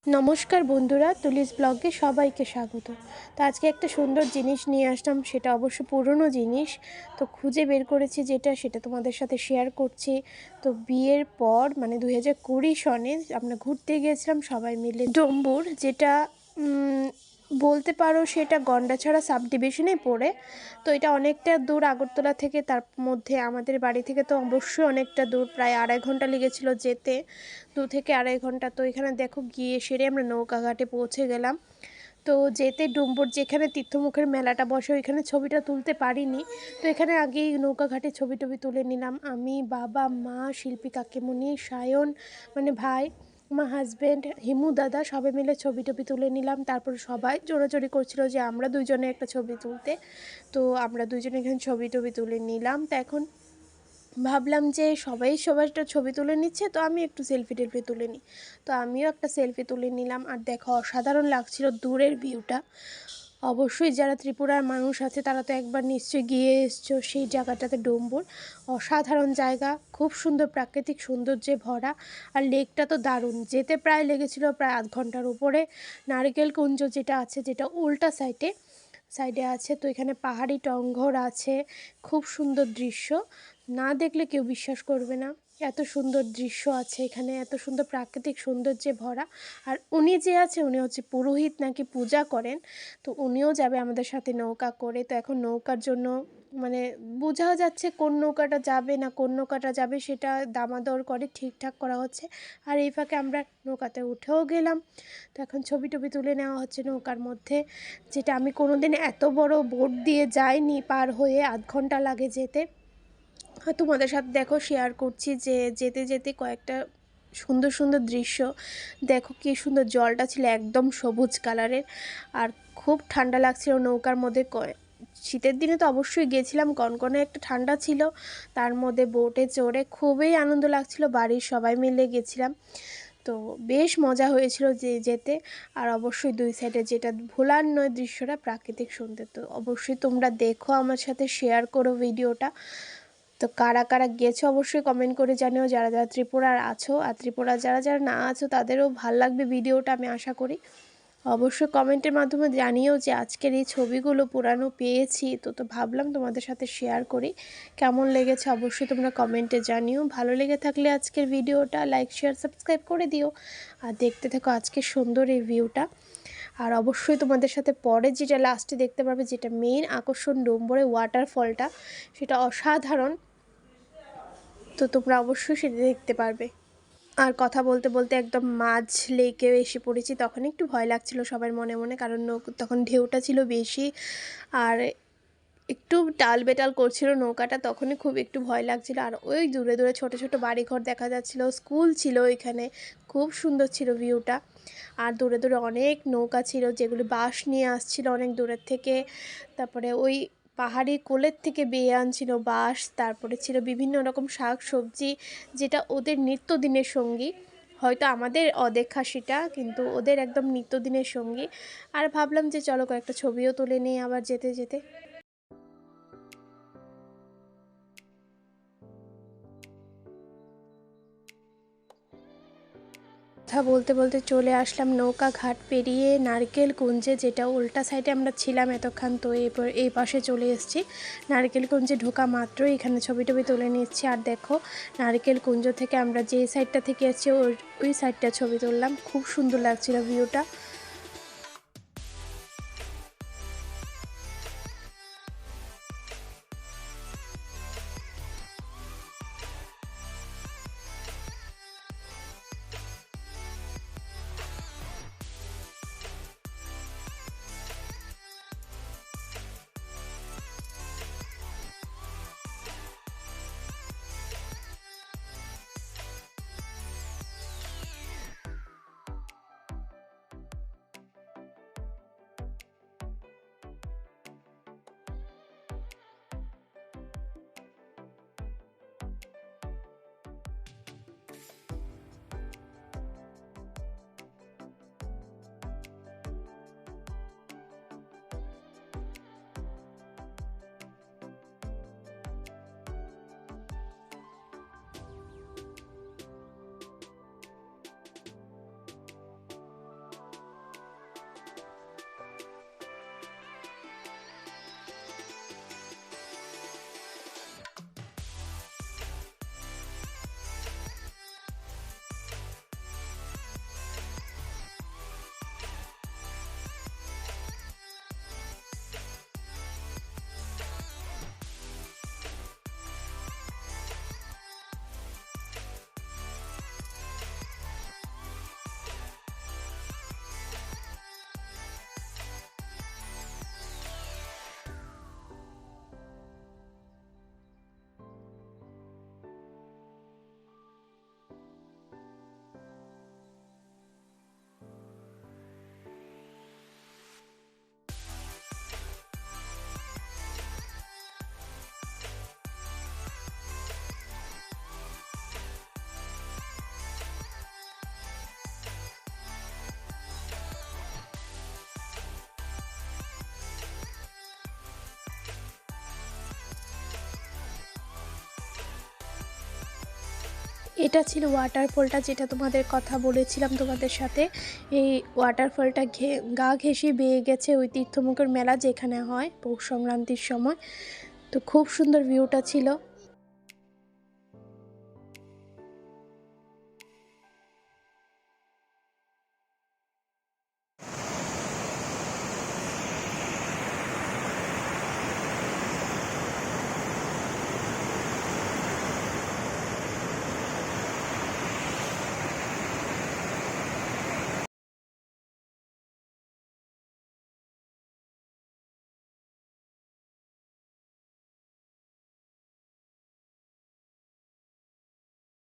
নমস্কার বন্ধুরা, তুলিস ব্লগে সবাইকে স্বাগত। তো আজকে একটা সুন্দর জিনিস নিয়ে আসলাম, সেটা অবশ্য পুরনো জিনিস। তো খুঁজে বের করেছি সেটা তোমাদের সাথে শেয়ার করছি। তো বিয়ের পর মানে 2020 সনে আমরা ঘুরতে গিয়েছিলাম সবাই মিলে ডম্বুর, যেটা বলতে পারো সেটা গন্ডাছড়া সাব ডিভিশনে পড়ে। তো এটা অনেকটা দূর আগরতলা থেকে, তার মধ্যে আমাদের বাড়ি থেকে তো অবশ্যই অনেকটা দূর, প্রায় 2.5 ঘন্টা লেগেছিলো যেতে, 2 থেকে 2.5 ঘন্টা। তো এখানে দেখো গিয়ে সেরে আমরা নৌকাঘাটে পৌঁছে গেলাম। তো যেতে ডুম্বুর যেখানে তীর্থমুখের মেলাটা বসে ওইখানে ছবিটা তুলতে পারিনি। তো এখানে আগেই নৌকাঘাটে ছবি টবি তুলে নিলাম, আমি, বাবা, মা, শিল্পী কাকিমণি, সায়ন মানে ভাই, আমার হাজব্যান্ড, হিমু দাদা, সবাই মিলে ছবি টবি তুলে নিলাম। তারপর সবাই জোরাজোরি করছিল যে আমরা দুইজনে একটা ছবি তুলতে। তো আমরা দুইজনে এখানে ছবি টবি তুলে নিলাম। তো এখন ভাবলাম যে সবাই সবাইটা ছবি তুলে নিচ্ছে, তো আমি একটু সেলফি টেলফি তুলে নিই। তো আমিও একটা সেলফি তুলে নিলাম। আর দেখো অসাধারণ লাগছিল দূরের ভিউটা। অবশ্যই যারা ত্রিপুরার মানুষ আছে তারা তো একবার নিশ্চয়ই গিয়ে এসছো সেই জায়গাটাতে, ডুম্বুর। অসাধারণ জায়গা, খুব সুন্দর প্রাকৃতিক সৌন্দর্যে ভরা। আর লেকটা তো দারুণ, যেতে প্রায় লেগেছিল প্রায় 0.5 ঘন্টার উপরে। নারকেল কুঞ্জ যেটা আছে, যেটা উল্টা সাইডে আছে, তো এখানে পাহাড়ি টংঘর আছে। খুব সুন্দর দৃশ্য, না দেখলে কেউ বিশ্বাস করবে না, এত সুন্দর দৃশ্য আছে এখানে, এত সুন্দর প্রাকৃতিক সৌন্দর্যে ভরা। আর উনি যে আছে উনি হচ্ছে পুরোহিত, নাকি পূজা করেন। তো উনিও যাবে আমাদের সাথে নৌকা করে। তো এখন নৌকার জন্য মানে বোঝা যাচ্ছে কোন নৌকাটা যাবে না কোন নৌকাটা যাবে, সেটা দামাদর করে ঠিকঠাক করা হচ্ছে। আর এই ফাঁকে আমরা নৌকাতে উঠেও গেলাম। তো এখন ছবি টবি তুলে নেওয়া হচ্ছে নৌকার মধ্যে, যেটা আমি কোনোদিন এত বড় বোট দিয়ে যাইনি, পার হয়ে 0.5 ঘন্টা লাগে যেতে। তোমাদের সাথে দেখো শেয়ার করছি যে যেতে যেতে কয়েকটা সুন্দর সুন্দর দৃশ্য। দেখো কি সুন্দর, জলটা ছিল একদম সবুজ কালারের। আর খুব ঠান্ডা লাগছিল নৌকার মধ্যে। শীতের দিনে তো অবশ্যই গিয়েছিলাম, কনকনে একটা ঠান্ডা ছিল, তার মধ্যে বোটে চড়ে খুবই আনন্দ লাগছিল, বাড়ির সবাই মিলে গেছিলাম। তো বেশ মজা হয়েছিল যেতে। আর অবশ্যই দুই সাইডে যেটা ভোলার নয় দৃশ্যটা, প্রাকৃতিক সৌন্দর্য। অবশ্যই তোমরা দেখো, আমার সাথে শেয়ার করো ভিডিওটা। তো কারা কারা গেছো অবশ্যই কমেন্ট করে জানিও, যারা যারা ত্রিপুরার আছো। আর ত্রিপুরা যারা যারা না আছো তাদেরও ভাল লাগবে ভিডিওটা, আমি আশা করি। অবশ্যই কমেন্টের মাধ্যমে জানিও যে আজকের এই ছবিগুলো পুরানো পেয়েছি, তো ভাবলাম তোমাদের সাথে শেয়ার করি। কেমন লেগেছে অবশ্যই তোমরা কমেন্টে জানিও। ভালো লেগে থাকলে আজকের ভিডিওটা লাইক শেয়ার সাবস্ক্রাইব করে দিও। আর দেখতে থাকো আজকের সুন্দর এই ভিউটা। আর অবশ্যই তোমাদের সাথে পরে যেটা লাস্টে দেখতে পারবে, যেটা মেইন আকর্ষণ ডুম্বুরে ওয়াটারফলটা, সেটা অসাধারণ। তো তোমরা অবশ্যই সেটা দেখতে পারবে। আর কথা বলতে বলতে একদম মাঝ লেকে এসে পড়েছি, তখন একটু ভয় লাগছিল সবার মনে মনে, কারণ তখন ঢেউটা ছিল বেশি। আর একটু টাল বেটাল করছিল নৌকাটা, তখনই খুব একটু ভয় লাগছিল। আর ওই দূরে দূরে ছোট ছোট বাড়িঘর দেখা যাচ্ছিল, স্কুল ছিল এখানে, খুব সুন্দর ছিল ভিউটা। আর দূরে দূরে অনেক নৌকা ছিল যেগুলি বাঁশ নিয়ে আসছিল অনেক দূরের থেকে। তারপরে ওই পাহাড়ি কোলের থেকে বেয়ে আনছিল বাঁশ। তারপরে ছিল বিভিন্ন রকম শাক সবজি, যেটা ওদের নিত্যদিনের সঙ্গী। হয়তো আমাদের অদেখা সেটা, কিন্তু ওদের একদম নিত্যদিনের সঙ্গী। আর ভাবলাম যে চলো কয়েকটা ছবিও তুলে নিই আবার যেতে যেতে। কথা বলতে বলতে চলে আসলাম নৌকা ঘাট পেরিয়ে নারকেল কুঞ্জে, যেটা উল্টা সাইডে আমরা ছিলাম এতক্ষণ। তো এরপর এই পাশে চলে এসেছি। নারকেল কুঞ্জে ঢোকা মাত্রই এখানে ছবি টবি তুলে নিচ্ছি। আর দেখো নারকেল কুঞ্জ থেকে আমরা যে সাইডটা থেকে এসেছি ওই সাইডটা ছবি তুললাম, খুব সুন্দর লাগছিল ভিউটা। এটা ছিল ওয়াটারফলটা, যেটা তোমাদের কথা বলেছিলাম তোমাদের সাথে। এই ওয়াটারফলটা গা ঘেঁষে বেয়ে গেছে ওই তীর্থমুখের মেলা যেখানে হয় পৌষ সংক্রান্তির সময়। তো খুব সুন্দর ভিউটা ছিল।